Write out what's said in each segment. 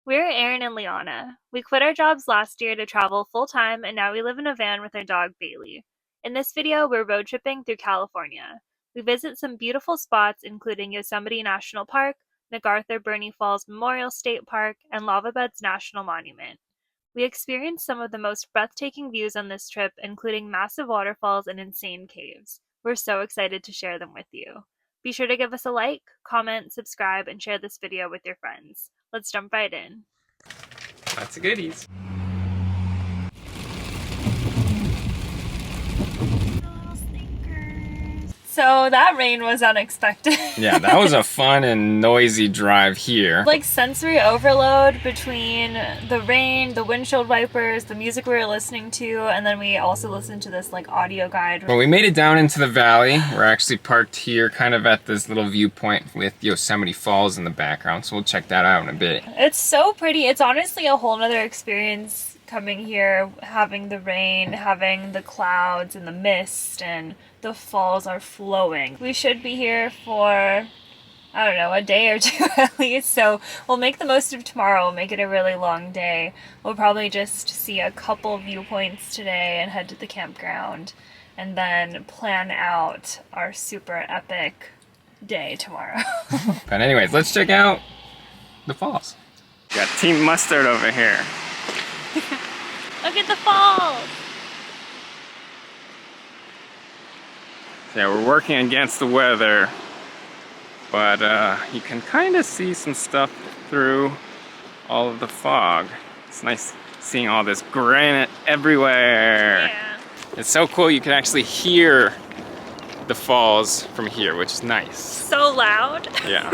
We're Aaron and Liana. We quit our jobs last year to travel full-time, and now we live in a van with our dog Bailey. In this video, we're road tripping through California. We visit some beautiful spots including Yosemite National Park, McArthur-Burney Falls Memorial State Park, and Lava Beds National Monument. We experienced some of the most breathtaking views on this trip, including massive waterfalls and insane caves. We're so excited to share them with you. Be sure to give us a like, comment, subscribe, and share this video with your friends. Let's jump right in. Lots of goodies. So that rain was unexpected. Yeah, that was a fun and noisy drive here. Like sensory overload between the rain, the windshield wipers, the music we were listening to, and then we also listened to this like audio guide. Well, we made it down into the valley. We're actually parked here kind of at this little viewpoint with Yosemite Falls in the background, so we'll check that out in a bit. It's so pretty. It's honestly a whole nother experience coming here, having the rain, having the clouds and the mist, and the falls are flowing. We should be here for, I don't know, a day or two at least, so we'll make the most of tomorrow. We'll make it a really long day. We'll probably just see a couple viewpoints today and head to the campground, and then plan out our super epic day tomorrow. But anyways, let's check out the falls. Got Team Mustard over here. Look at the falls! Yeah, we're working against the weather, but you can kind of see some stuff through all of the fog. It's nice seeing all this granite everywhere. Yeah. It's so cool you can actually hear the falls from here, which is nice. So loud. Yeah.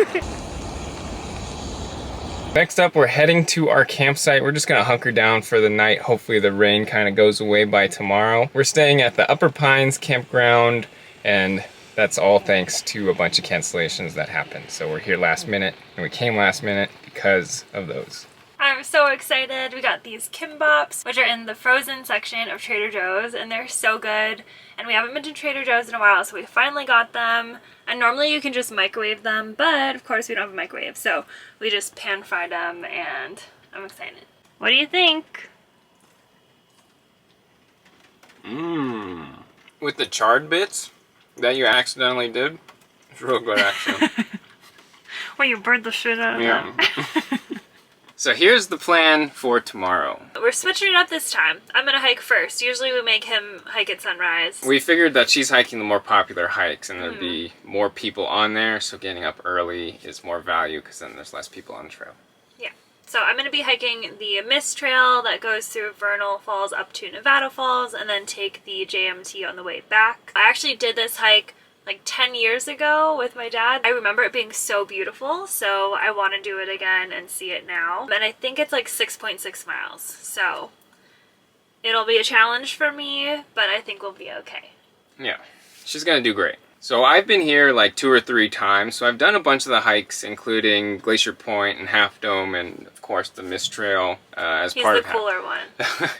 Next up, we're heading to our campsite. We're just gonna hunker down for the night. Hopefully the rain kind of goes away by tomorrow. We're staying at the Upper Pines Campground, and that's all thanks to a bunch of cancellations that happened. So we're here last minute, and we came last minute because of those. I'm so excited. We got these kimbops, which are in the frozen section of Trader Joe's, and they're so good. And we haven't been to Trader Joe's in a while, so we finally got them. And normally you can just microwave them, but of course we don't have a microwave, so we just pan fried them, and I'm excited. What do you think? Mmm. With the charred bits that you accidentally did, it's real good actually. Well, you burned the shit out of them. So here's the plan for tomorrow. We're switching it up this time. I'm gonna hike first. Usually we make him hike at sunrise. We figured that she's hiking the more popular hikes and there'd be more people on there, so getting up early is more value because then there's less people on the trail. Yeah. So I'm gonna be hiking the Mist Trail that goes through Vernal Falls up to Nevada Falls, and then take the JMT on the way back. I actually did this hike like 10 years ago with my dad. I remember it being so beautiful, so I want to do it again and see it now. And I think it's like 6.6 miles, so it'll be a challenge for me, but I think we'll be okay. Yeah, she's gonna do great. So I've been here like 2 or 3 times, so I've done a bunch of the hikes, including Glacier Point and Half Dome, and of course the Mist Trail as He's part the of cooler one.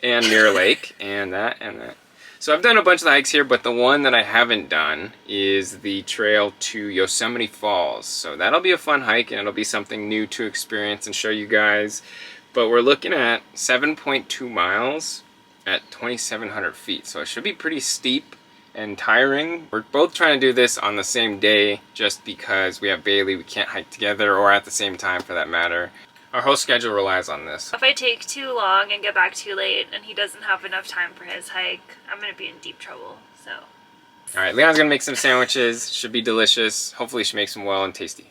and Mirror Lake, and that, and that. So I've done a bunch of the hikes here, but the one that I haven't done is the trail to Yosemite Falls. So that'll be a fun hike, and it'll be something new to experience and show you guys. But we're looking at 7.2 miles at 2,700 feet. So it should be pretty steep and tiring. We're both trying to do this on the same day just because we have Bailey. We can't hike together, or at the same time for that matter. Our whole schedule relies on this. If I take too long and get back too late and he doesn't have enough time for his hike, I'm gonna be in deep trouble, so. All right, Leon's gonna make some sandwiches. Should be delicious. Hopefully she makes them well and tasty.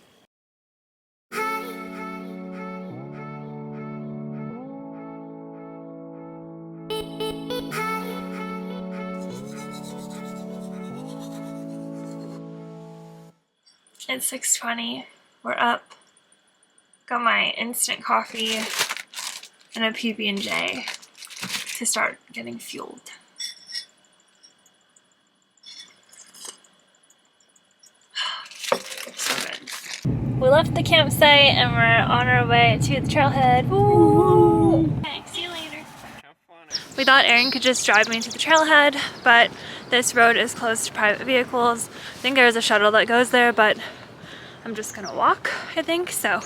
It's 6:20, we're up. Got my instant coffee and a PB&J to start getting fueled. So good. We left the campsite and we're on our way to the trailhead. Woo! Okay, see you later. We thought Aaron could just drive me to the trailhead, but this road is closed to private vehicles. I think there's a shuttle that goes there, but I'm just gonna walk, I think, so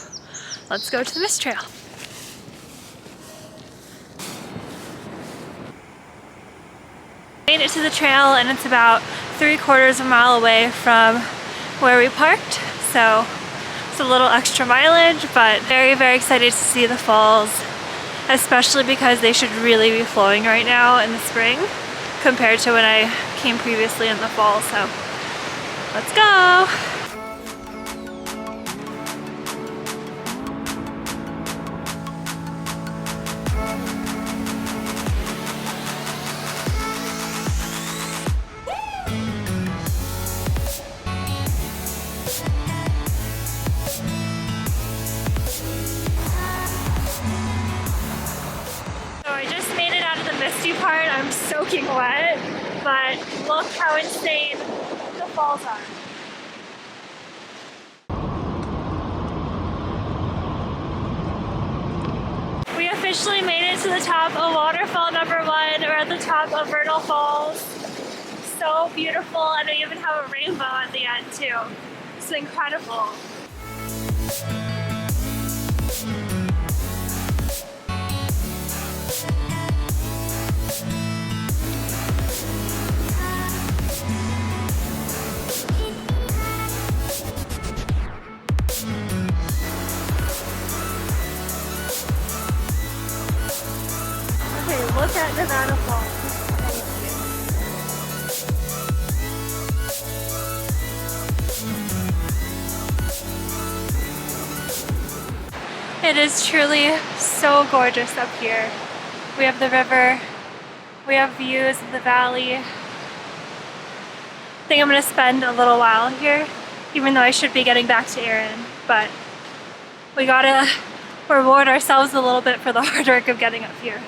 let's go to the mist trail. Made it to the trail and it's about 3/4 of a mile away from where we parked, so it's a little extra mileage, but very, very excited to see the falls, especially because they should really be flowing right now in the spring compared to when I came previously in the fall, so let's go! Misty part, I'm soaking wet, but look how insane the falls are. We officially made it to the top of waterfall number 1. We're at the top of Vernal Falls. So beautiful, and we even have a rainbow at the end too. It's incredible. Look at Nevada Falls. It is truly so gorgeous up here. We have the river, we have views of the valley. I think I'm going to spend a little while here, even though I should be getting back to Aaron, but we gotta reward ourselves a little bit for the hard work of getting up here.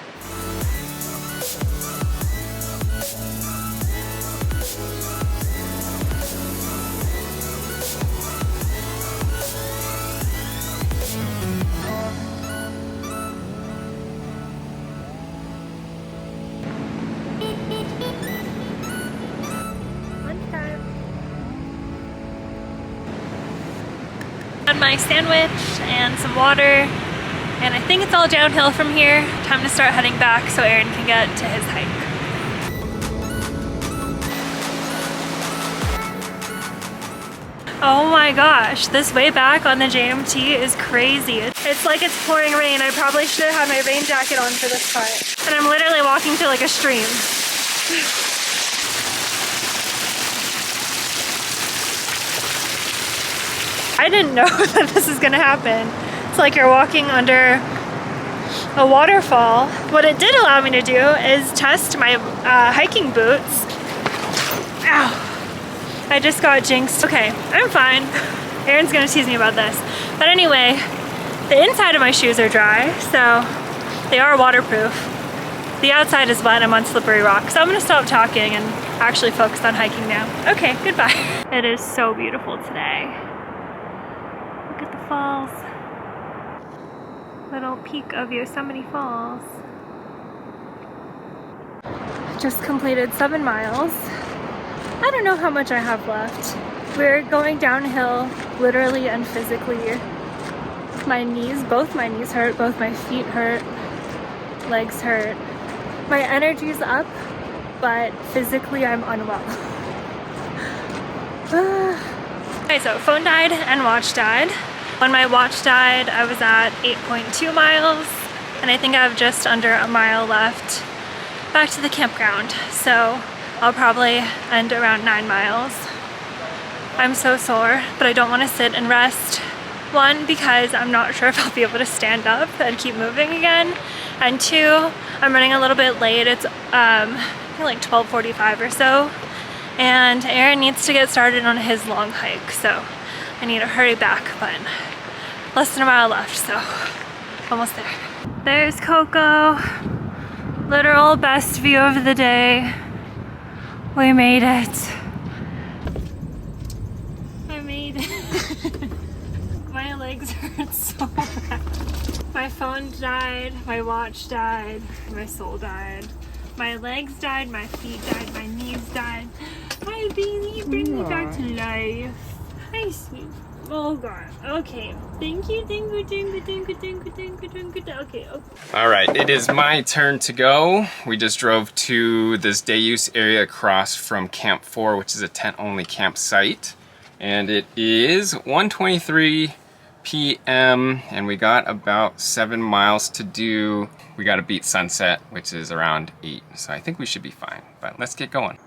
Had my sandwich and some water, and I think it's all downhill from here. Time to start heading back so Aaron can get to his hike. Oh my gosh, this way back on the JMT is crazy. It's like it's pouring rain. I probably should have had my rain jacket on for this part. And I'm literally walking through like a stream. I didn't know that this is gonna happen. It's like you're walking under a waterfall. What it did allow me to do is test my hiking boots. Ow! I just got jinxed. Okay, I'm fine. Aaron's gonna tease me about this. But anyway, the inside of my shoes are dry, so they are waterproof. The outside is wet, I'm on slippery rock. So I'm gonna stop talking and actually focus on hiking now. Okay, goodbye. It is so beautiful today. Look at the falls. Little peak of Yosemite Falls. Just completed 7 miles. I don't know how much I have left. We're going downhill, literally and physically. My knees, both my knees hurt, both my feet hurt, legs hurt. My energy's up, but physically I'm unwell. Okay, so phone died and watch died. When my watch died, I was at 8.2 miles, and I think I have just under a mile left back to the campground. So I'll probably end around 9 miles. I'm so sore, but I don't want to sit and rest. 1, because I'm not sure if I'll be able to stand up and keep moving again. And 2, I'm running a little bit late. It's I think like 12:45 or so. And Aaron needs to get started on his long hike, so I need to hurry back, but less than a mile left, so almost there. There's Coco. Literal best view of the day. We made it. I made it. My legs hurt so bad. My phone died, my watch died, my soul died. My legs died, my feet died, my knees died. Hi baby, bring me back to life. Hi sweet Oh god. Okay. Thank you. Okay. All right, it is my turn to go. We just drove to this day use area across from Camp 4, which is a tent-only campsite. And it is 1:23 p.m. and we got about 7 miles to do. We got to beat sunset, which is around 8. So I think we should be fine, but let's get going.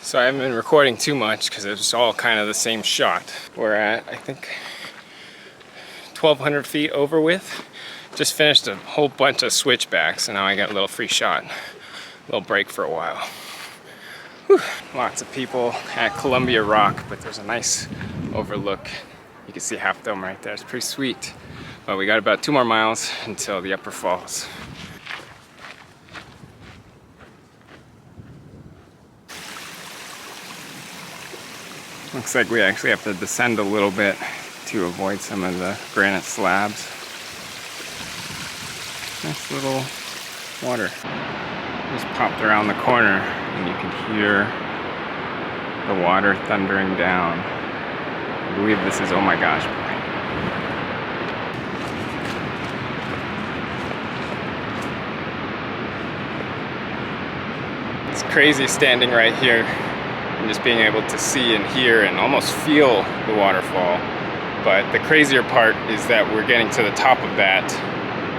So I haven't been recording too much because it's all kind of the same shot. We're at, I think, 1,200 feet over with. Just finished a whole bunch of switchbacks, and now I got a little free shot. A little break for a while. Whew. Lots of people at Columbia Rock, but there's a nice overlook. You can see Half Dome right there. It's pretty sweet. But we got about 2 more miles until the upper falls. Looks like we actually have to descend a little bit to avoid some of the granite slabs. Nice little water. Just popped around the corner and you can hear the water thundering down. I believe this is Oh My Gosh Point. It's crazy standing right here and just being able to see and hear and almost feel the waterfall. But the crazier part is that we're getting to the top of that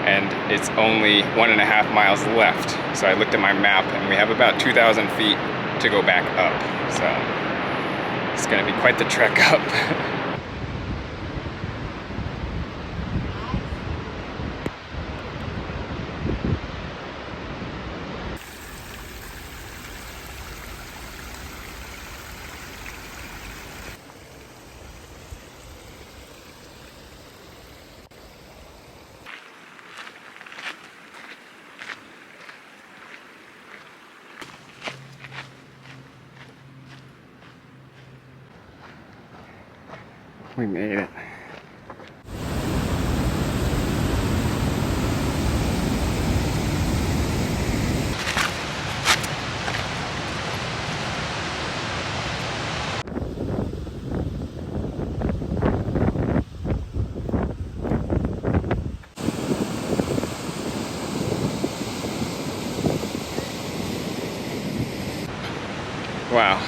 and it's only 1.5 miles left. So I looked at my map and we have about 2,000 feet to go back up. So it's gonna be quite the trek up. We made it. Wow,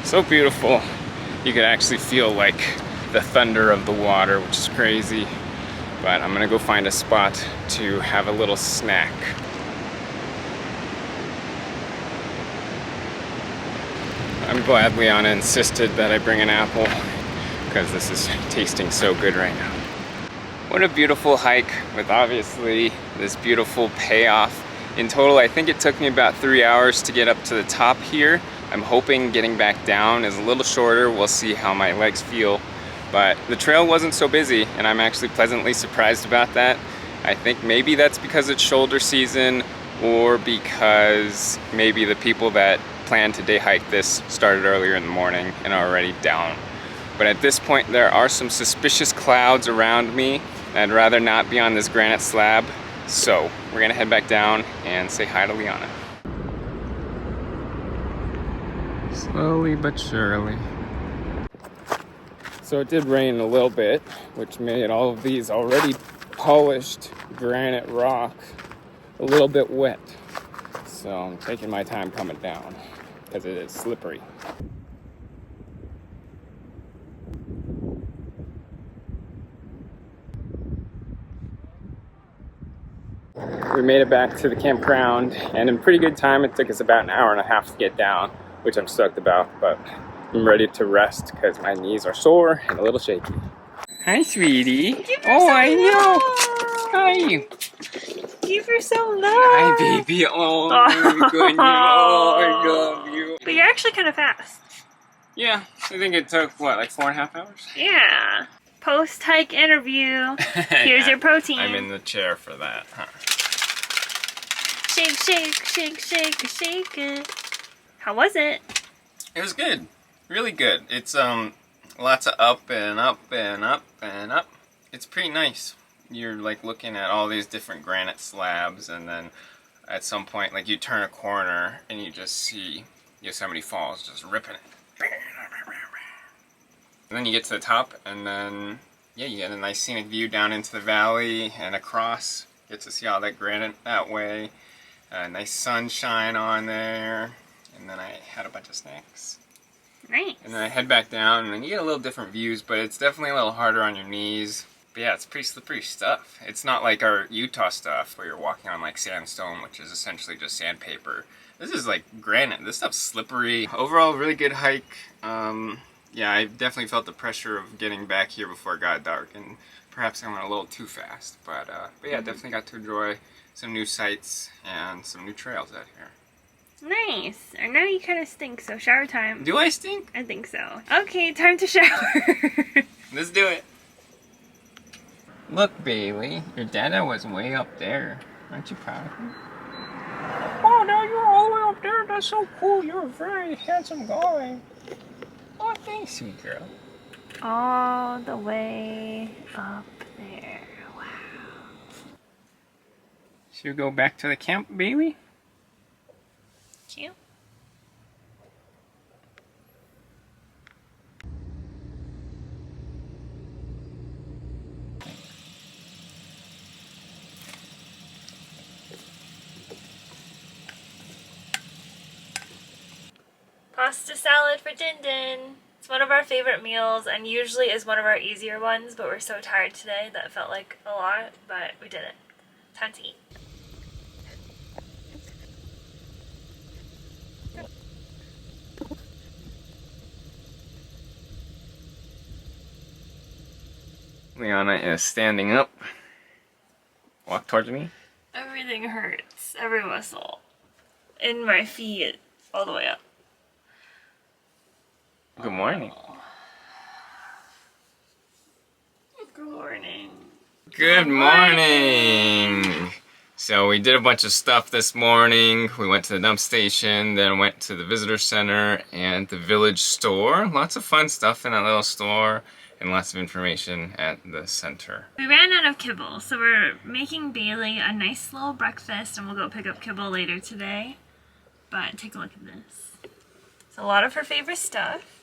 so beautiful. You could actually feel like the thunder of the water, which is crazy. But I'm gonna go find a spot to have a little snack. I'm glad Liana insisted that I bring an apple because this is tasting so good right now. What a beautiful hike with obviously this beautiful payoff. In total, I think it took me about 3 hours to get up to the top here. I'm hoping getting back down is a little shorter. We'll see how my legs feel. But the trail wasn't so busy, and I'm actually pleasantly surprised about that. I think maybe that's because it's shoulder season, or because maybe the people that planned to day hike this started earlier in the morning and are already down. But at this point, there are some suspicious clouds around me. I'd rather not be on this granite slab. So we're gonna head back down and say hi to Liana. Slowly but surely. So it did rain a little bit, which made all of these already polished granite rock a little bit wet. So I'm taking my time coming down because it is slippery. We made it back to the campground, and in pretty good time. It took us about 1.5 hours to get down, which I'm stoked about, but I'm ready to rest because my knees are sore and a little shaky. Hi, sweetie. I know. Hi. Give her some love. Hi, baby. Oh, my goodness. Oh, I love you. But you're actually kind of fast. Yeah, I think it took, what, like 4.5 hours? Yeah. Post-hike interview. Here's your protein. I'm in the chair for that, huh? Shake, shake, shake, shake, shake it. How was it? It was good. Really good. It's lots of up and up and up and up. It's pretty nice. You're like looking at all these different granite slabs, and then at some point, like you turn a corner and you just see Yosemite Falls just ripping it. And then you get to the top, and then yeah, you get a nice scenic view down into the valley and across. Get to see all that granite that way. Nice sunshine on there. And then I had a bunch of snacks. Nice. And then I head back down, and then you get a little different views, but it's definitely a little harder on your knees. But yeah, it's pretty slippery stuff. It's not like our Utah stuff where you're walking on like sandstone, which is essentially just sandpaper. This is like granite. This stuff's slippery. Overall, really good hike. Yeah, I definitely felt the pressure of getting back here before it got dark, and perhaps I went a little too fast. But yeah, definitely got to enjoy some new sights and some new trails out here. Nice. And now you kind of stink, so shower time. Do I stink? I think so. Okay, time to shower. Let's do it. Look, Bailey, your dada was way up there. Aren't you proud of him? Oh, now you're all the way up there. That's so cool. You're a very handsome guy. Oh, thanks, sweet girl. All the way up there. Wow. Should we go back to the camp, Bailey? Cute. Pasta salad for Din Din. It's one of our favorite meals and usually is one of our easier ones, but we're so tired today that it felt like a lot, but we did it. Time to eat. Liana is standing up. Walk towards me. Everything hurts. Every muscle. In my feet. All the way up. Good morning. Good morning. Good morning! So we did a bunch of stuff this morning. We went to the dump station, then went to the visitor center and the village store. Lots of fun stuff in that little store and lots of information at the center. We ran out of kibble, so we're making Bailey a nice little breakfast and we'll go pick up kibble later today. But take a look at this. It's a lot of her favorite stuff.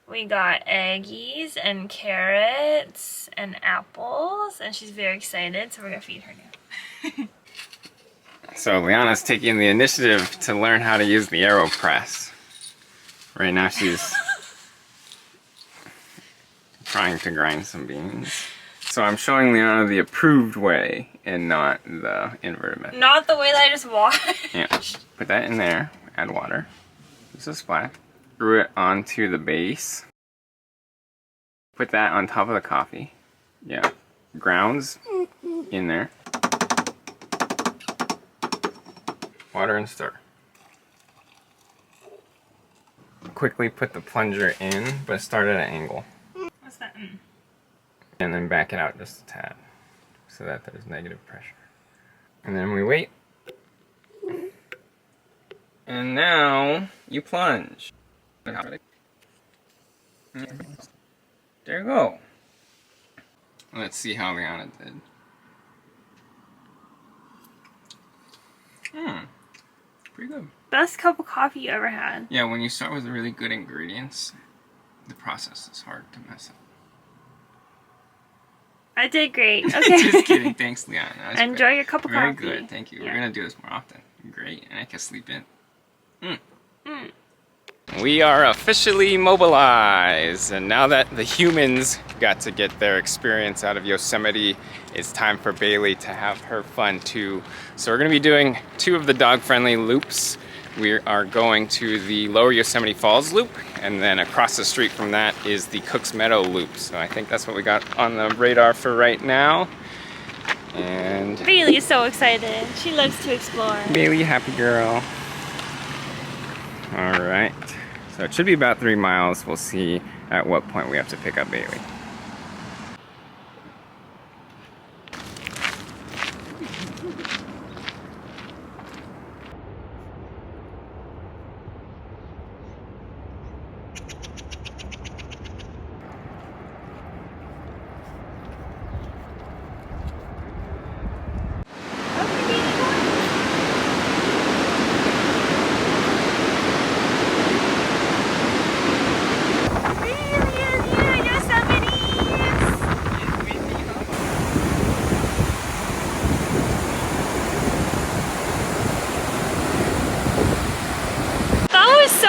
We got eggies and carrots and apples, and she's very excited, so we're gonna feed her now. So Liana's taking the initiative to learn how to use the AeroPress. Right now she's trying to grind some beans. So I'm showing Liana the approved way and not the inverted method. Not the way that I just watched. Yeah, put that in there, add water, just a splash. Screw it onto the base. Put that on top of the coffee. Yeah, grounds in there. Water and stir. Quickly put the plunger in, but start at an angle. What's that? And then back it out just a tad, so that there's negative pressure. And then we wait. And now you plunge. There you go. Let's see how Liana did. Pretty good. Best cup of coffee you ever had. Yeah, when you start with really good ingredients, the process is hard to mess up. I did great. Okay. Just kidding. Thanks, Liana. Enjoy your cup of Very coffee. good. Thank you. Yeah. We're going to do this more often. Great. And I can sleep in. We are officially mobilized, and now that the humans got to get their experience out of Yosemite, it's time for Bailey to have her fun too. So we're going to be doing 2 of the dog-friendly loops. We are going to the Lower Yosemite Falls loop, and then across the street from that is the Cook's Meadow loop. So I think that's what we got on the radar for right now. And Bailey is so excited. She loves to explore. Bailey, happy girl. All right. So it should be about 3 miles. We'll see at what point we have to pick up Bailey.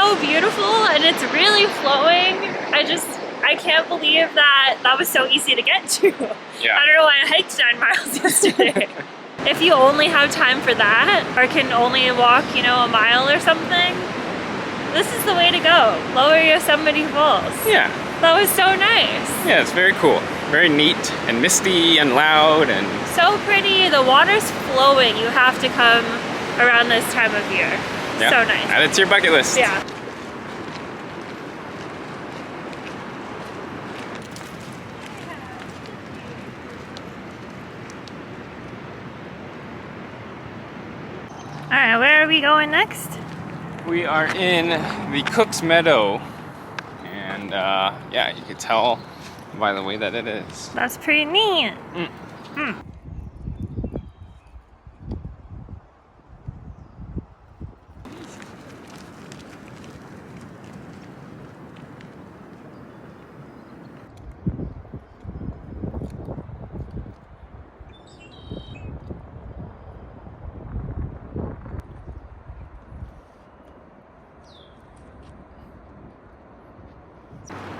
so beautiful and it's really flowing. I can't believe that was so easy to get to. Yeah. I don't know why I hiked 9 miles yesterday. If you only have time for that, or can only walk, you know, a mile or something, this is the way to go. Lower Yosemite Falls. Yeah. That was so nice. Yeah, it's very cool. Very neat and misty and loud and... So pretty. The water's flowing. You have to come around this time of year. Yeah. So nice. Add it to your bucket list. Yeah. All right, where are we going next? We are in the Cook's Meadow. And yeah, you can tell by the way that it is. That's pretty neat.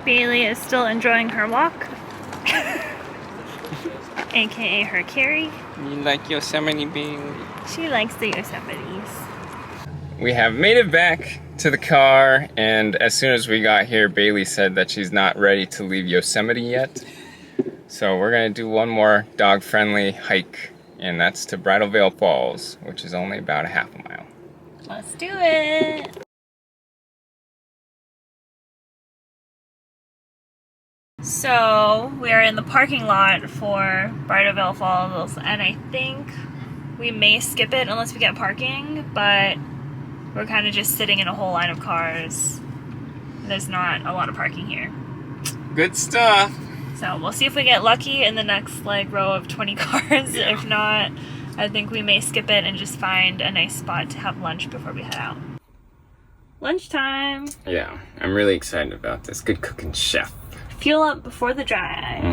Bailey is still enjoying her walk, aka her carry. You like Yosemite, Bailey? She likes the Yosemites. We have made it back to the car, and as soon as we got here, Bailey said that she's not ready to leave Yosemite yet. So we're gonna do one more dog-friendly hike, and that's to Bridal Veil Falls, which is only about a half a mile. Let's do it. So we are in the parking lot for Bridal Veil Falls, and I think we may skip it unless we get parking, but we're kind of just sitting in a whole line of cars. There's not a lot of parking here. Good stuff. So we'll see if we get lucky in the next like row of 20 cars. Yeah. If not, I think we may skip it and just find a nice spot to have lunch before we head out. Lunchtime. Yeah, I'm really excited about this. Good cooking chef. Fuel up before the drive.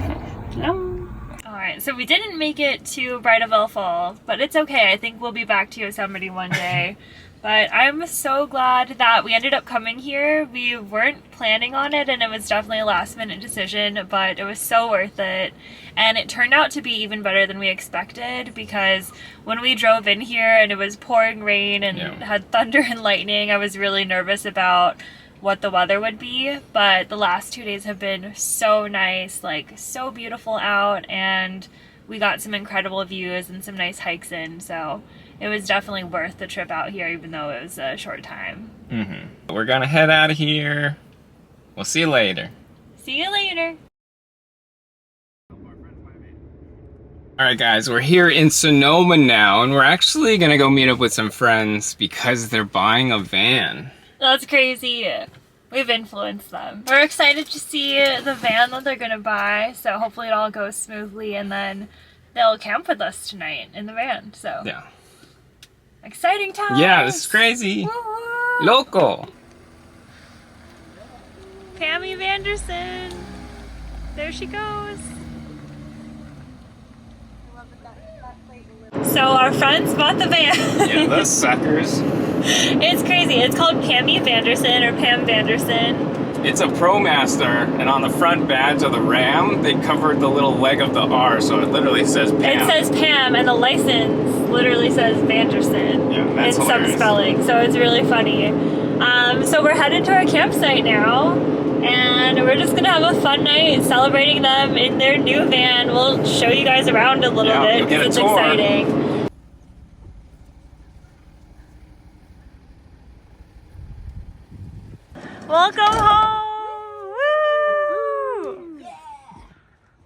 Alright, so we didn't make it to Bridal Veil Falls, but it's okay. I think we'll be back to Yosemite one day. But I'm so glad that we ended up coming here. We weren't planning on it, and it was definitely a last minute decision, but it was so worth it. And it turned out to be even better than we expected, because when we drove in here and it was pouring rain and had thunder and lightning, I was really nervous about what the weather would be. But the last 2 days have been so nice, like so beautiful out, and we got some incredible views and some nice hikes in, so it was definitely worth the trip out here, even though it was a short time. We're gonna head out of here. We'll see you later. See you later. Alright guys, we're here in Sonoma now, and we're actually gonna go meet up with some friends because they're buying a van. That's crazy. We've influenced them. We're excited to see the van that they're gonna buy, so hopefully it all goes smoothly, and then they'll camp with us tonight in the van, so. Yeah. Exciting times! Yeah, this is crazy. Woo-woo. Local. Pammy Vanderson. There she goes. So our friends bought the van. Yeah, those suckers. It's crazy. It's called Pammy Vanderson, or Pam Vanderson. It's a ProMaster, and on the front badge of the Ram, they covered the little leg of the R, so it literally says Pam. It says Pam, and the license literally says Vanderson. Yeah, that's in hilarious. some spelling, so it's really funny. So we're headed to our campsite now, and we're just gonna have a fun night celebrating them in their new van. We'll show you guys around a little bit you'll get because a it's tour. exciting. Welcome home! Woo! Yeah.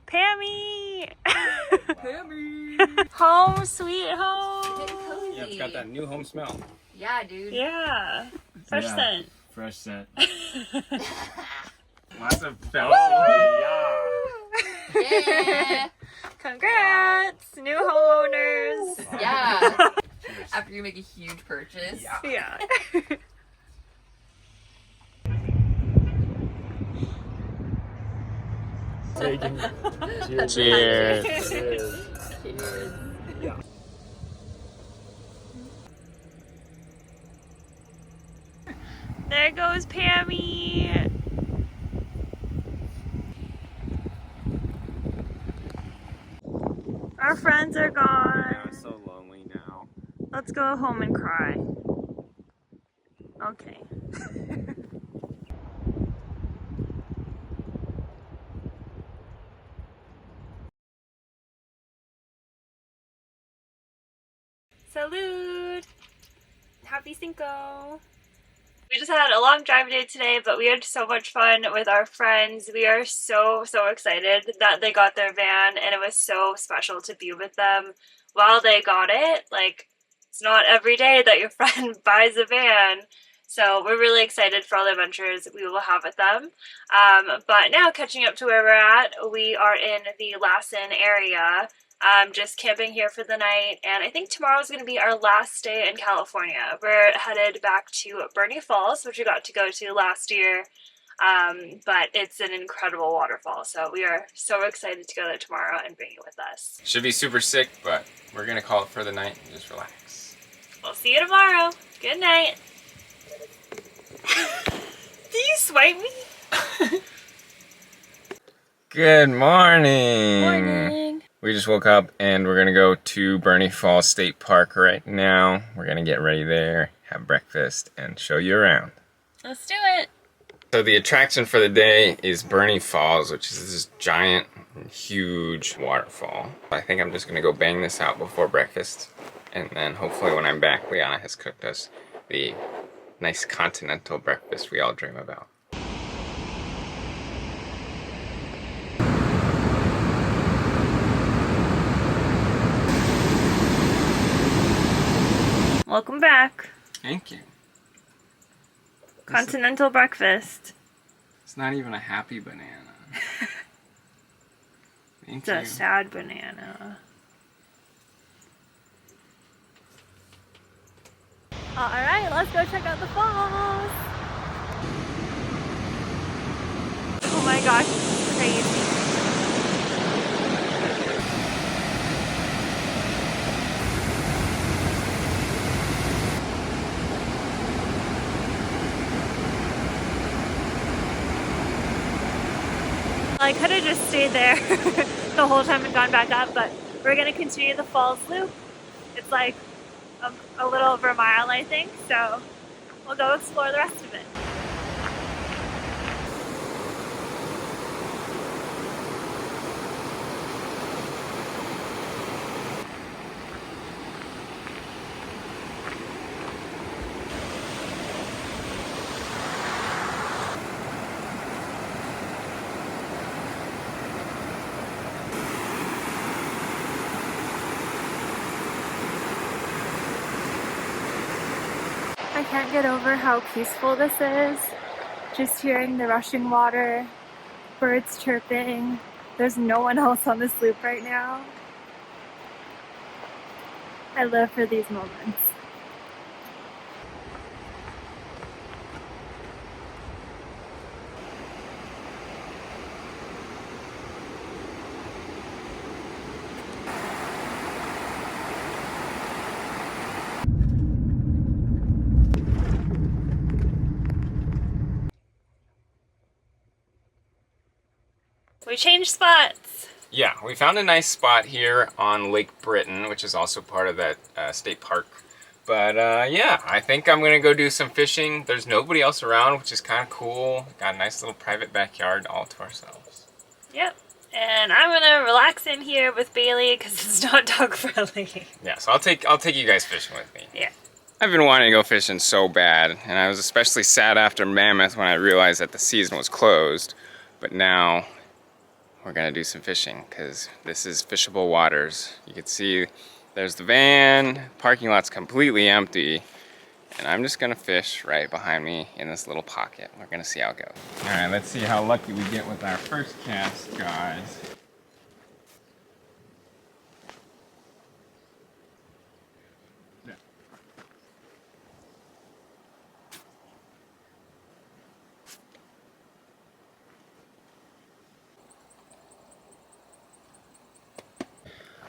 Pammy! Pammy! Home sweet home! Yeah, it's got that new home smell. Yeah, dude. Yeah. Fresh scent. Fresh scent. Lots of bouncy. Yeah. Congrats! New homeowners! Yeah. After you make a huge purchase. Yeah. Cheers. Cheers. There goes Pammy. Our friends are gone. Yeah, it's so lonely now. Let's go home and cry. Okay. Salud! Happy Cinco! We just had a long drive day today, but we had so much fun with our friends. We are so excited that they got their van, and it was so special to be with them while they got it. Like, it's not every day that your friend buys a van. So we're really excited for all the adventures we will have with them. But now catching up to where we're at, we are in the Lassen area. Just camping here for the night, and I think tomorrow is going to be our last day in California. We're headed back to Burney Falls, which we got to go to last year, but it's an incredible waterfall, so we are so excited to go there tomorrow and bring you with us. Should be super sick, but we're gonna call it for the night and just relax. We'll see you tomorrow. Good night. Did you swipe me? Good morning. Morning. We just woke up and we're gonna go to Burney Falls State Park right now. We're gonna get ready there, have breakfast, and show you around. Let's do it. So the attraction for the day is Burney Falls, which is this giant, huge waterfall. I think I'm just gonna go bang this out before breakfast, and then hopefully when I'm back, Liana has cooked us the nice continental breakfast we all dream about. Welcome back. Thank you. Continental breakfast. It's not even a happy banana. Thank It's a sad banana. Alright, let's go check out the falls. Oh my gosh, it's crazy. I could have just stayed there the whole time and gone back up, but we're going to continue the falls loop. It's like a little over a mile, I think, so we'll go explore the rest of it. I can't get over how peaceful this is. Just hearing the rushing water, birds chirping. There's no one else on this loop right now. I live for these moments. We changed spots. Yeah, we found a nice spot here on Lake Britain, which is also part of that state park. But yeah, I think I'm gonna go do some fishing. There's nobody else around, which is kind of cool. Got a nice little private backyard all to ourselves. Yep. And I'm gonna relax in here with Bailey because it's not dog friendly. Yeah, so I'll take you guys fishing with me. Yeah. I've been wanting to go fishing so bad, and I was especially sad after Mammoth when I realized that the season was closed. But now we're gonna do some fishing because this is fishable waters. You can see there's the van, parking lot's completely empty, and I'm just gonna fish right behind me in this little pocket. We're gonna see how it goes. All right, let's see how lucky we get with our first cast, guys.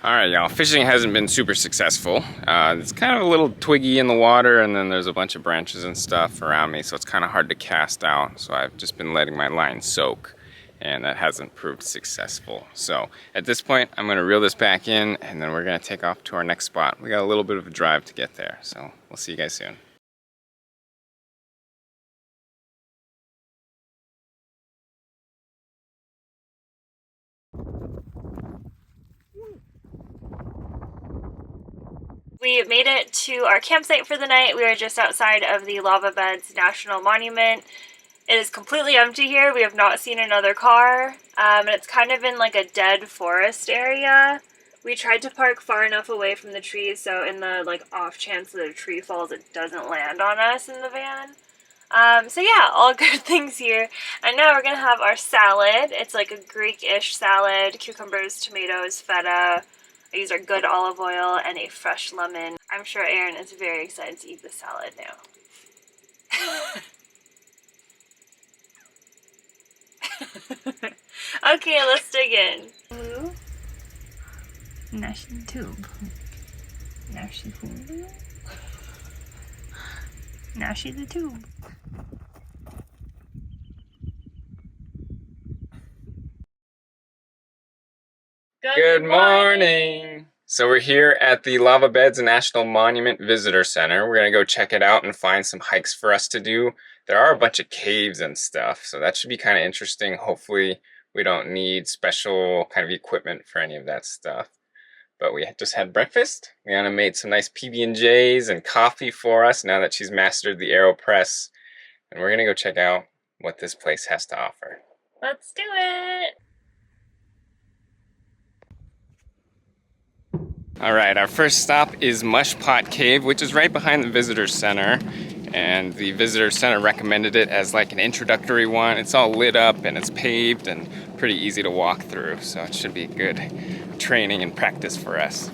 Alright y'all, fishing hasn't been super successful. It's kind of a little twiggy in the water, and then there's a bunch of branches and stuff around me, so it's kind of hard to cast out. So I've just been letting my line soak, and that hasn't proved successful. So at this point, I'm going to reel this back in, and then we're going to take off to our next spot. We got a little bit of a drive to get there, so we'll see you guys soon. We made it to our campsite for the night. We are just outside of the Lava Beds National Monument. It is completely empty here. We have not seen another car, and it's kind of in like a dead forest area. We tried to park far enough away from the trees so in the like off chance that a tree falls, it doesn't land on us in the van. So yeah, all good things here. And now we're gonna have our salad. It's like a Greek-ish salad, cucumbers, tomatoes, feta. I used our good olive oil and a fresh lemon. I'm sure Aaron is very excited to eat the salad now. Okay, let's dig in. Nashi tube. Nashi tube. Nashi the tube. Good morning! So we're here at the Lava Beds National Monument Visitor Center. We're gonna go check it out and find some hikes for us to do. There are a bunch of caves and stuff, so that should be kind of interesting. Hopefully we don't need special kind of equipment for any of that stuff. But we just had breakfast. Liana made some nice PB&Js and coffee for us now that she's mastered the AeroPress. And we're gonna go check out what this place has to offer. Let's do it! All right, our first stop is Mushpot Cave, which is right behind the visitor center. And the visitor center recommended it as like an introductory one. It's all lit up and it's paved and pretty easy to walk through. So it should be good training and practice for us.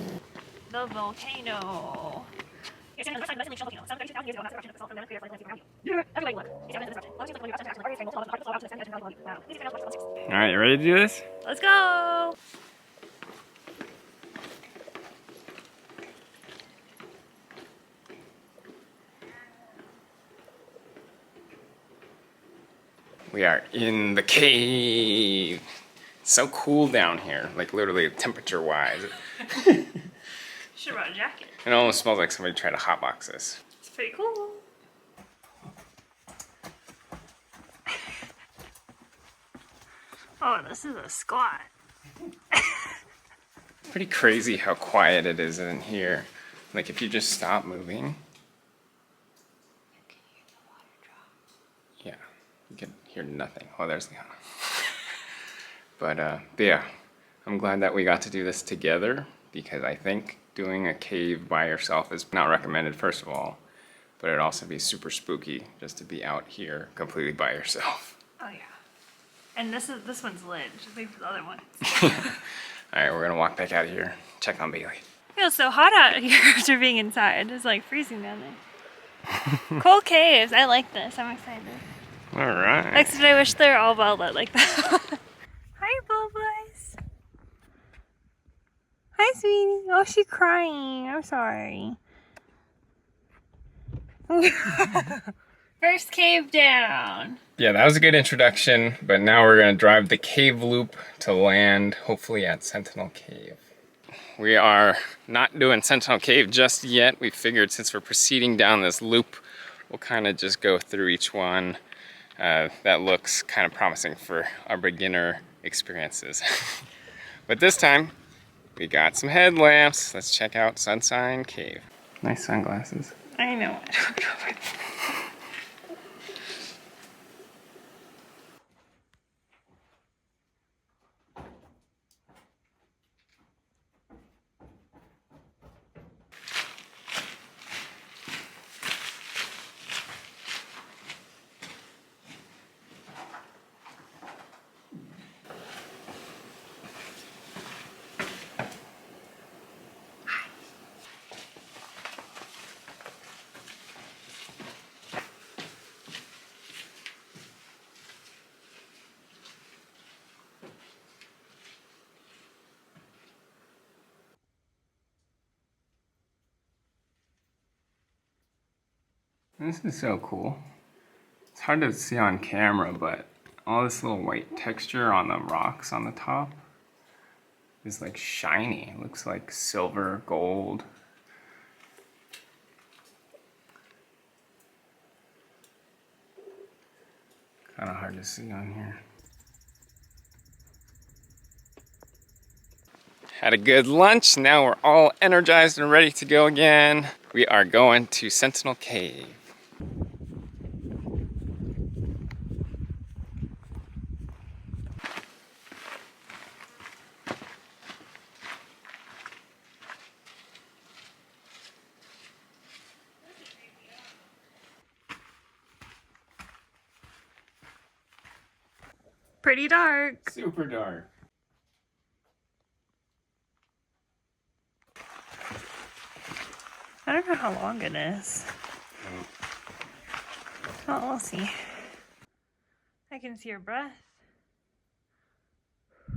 The volcano. All right, you ready to do this? Let's go! We are in the cave. It's so cool down here, like literally temperature-wise. Should've brought a jacket. It almost smells like somebody tried to hotbox this. It's pretty cool. Oh, this is a squat. It's pretty crazy how quiet it is in here. Like if you just stop moving. Yeah, you can hear nothing. Oh, there's Liana. But yeah, I'm glad that we got to do this together because I think doing a cave by yourself is not recommended, first of all, but it'd also be super spooky just to be out here completely by yourself. Oh yeah. And this one's lit. Just wait for the other ones. Alright, we're gonna walk back out of here, check on Bailey. It feels so hot out here after being inside. It's like freezing down there. Cool caves. I like this. I'm excited. Alright. Except I wish they're all well lit like that. Hi, Bubbles. Hi, sweetie. Oh, she's crying. I'm sorry. First cave down. Yeah, that was a good introduction, but now we're gonna drive the cave loop to land, hopefully at Sentinel Cave. We are not doing Sentinel Cave just yet. We figured since we're proceeding down this loop, we'll kind of just go through each one. That looks kind of promising for our beginner experiences. But this time, we got some headlamps. Let's check out Sunshine Cave. Nice sunglasses. I know. This is so cool. It's hard to see on camera, but all this little white texture on the rocks on the top is like shiny. It looks like silver, gold. Kind of hard to see on here. Had a good lunch. Now we're all energized and ready to go again. We are going to Sentinel Cave. Pretty dark. Super dark. I don't know how long it is. Oh, we'll see. I can see your breath. It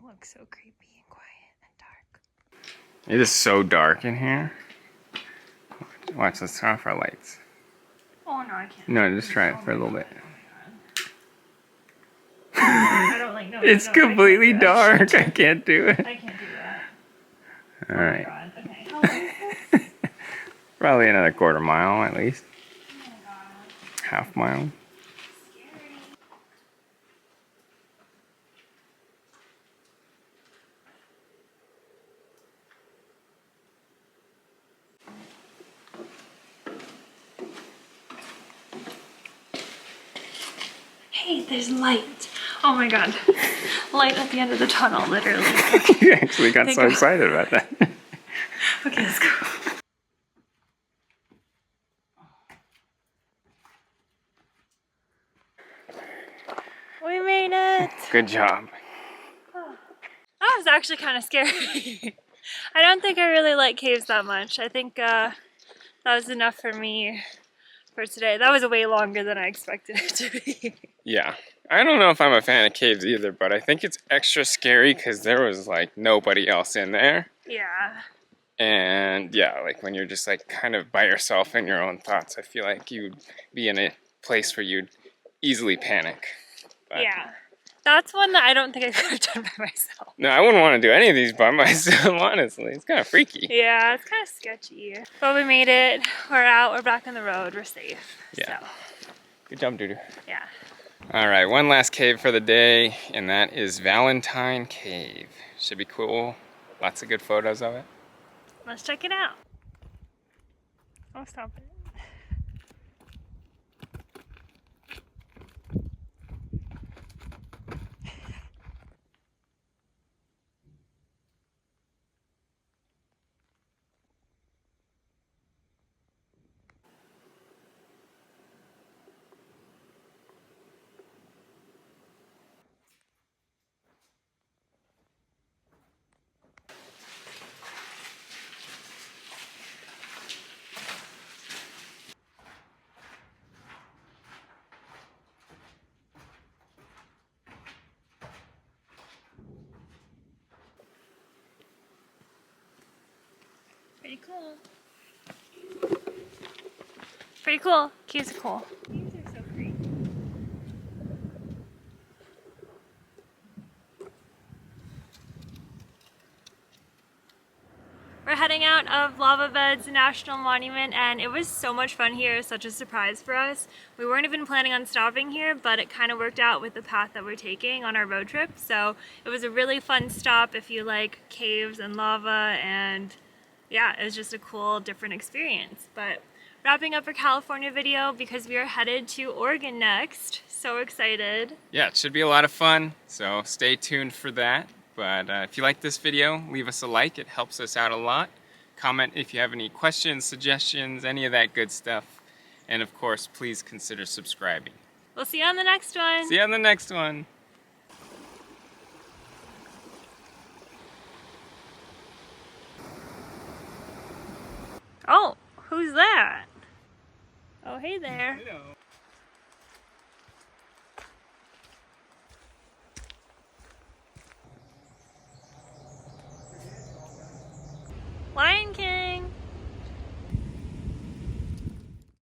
looks so creepy and quiet and dark. It is so dark in here. Watch, let's turn off our lights. Oh no, I can't. No, just try it for a little bit. I don't like no. It's completely dark. I can't do it. I can't do that. All right. Oh my God. Okay. How long is this? Probably another quarter mile at least. Oh my God. Half mile. Scary. Hey, there's light. Oh my God. Light at the end of the tunnel, literally. You actually got Thank so God. excited about that. Okay, let's go. We made it. Good job. That was actually kind of scary. I don't think I really like caves that much. I think that was enough for me for today. That was way longer than I expected it to be. Yeah. I don't know if I'm a fan of caves either, but I think it's extra scary because there was like nobody else in there. Yeah. And yeah, like when you're just like kind of by yourself in your own thoughts, I feel like you'd be in a place where you'd easily panic. But Yeah. That's one that I don't think I could have done by myself. no, I wouldn't want to do any of these by myself, honestly. It's kind of freaky. Yeah, it's kind of sketchy. But we made it. We're out. We're back on the road. We're safe. Yeah. So, Good job, Dudu. yeah. All right, one last cave for the day, and that is Valentine Cave. Should be cool. Lots of good photos of it. Let's check it out. Oh, stop it. Pretty cool. Pretty cool. Caves are cool. Caves are so creepy. We're heading out of Lava Beds National Monument, and it was so much fun here. It was such a surprise for us. We weren't even planning on stopping here, but it kind of worked out with the path that we're taking on our road trip. So it was a really fun stop if you like caves and lava, and yeah, it was just a cool, different experience. But wrapping up our California video because we are headed to Oregon next. So excited. Yeah, it should be a lot of fun, so stay tuned for that. But if you like this video, leave us a like. It helps us out a lot. Comment if you have any questions, suggestions, any of that good stuff. And of course, please consider subscribing. We'll see you on the next one. See you on the next one. Oh, who's that? Oh, hey there. Meadow.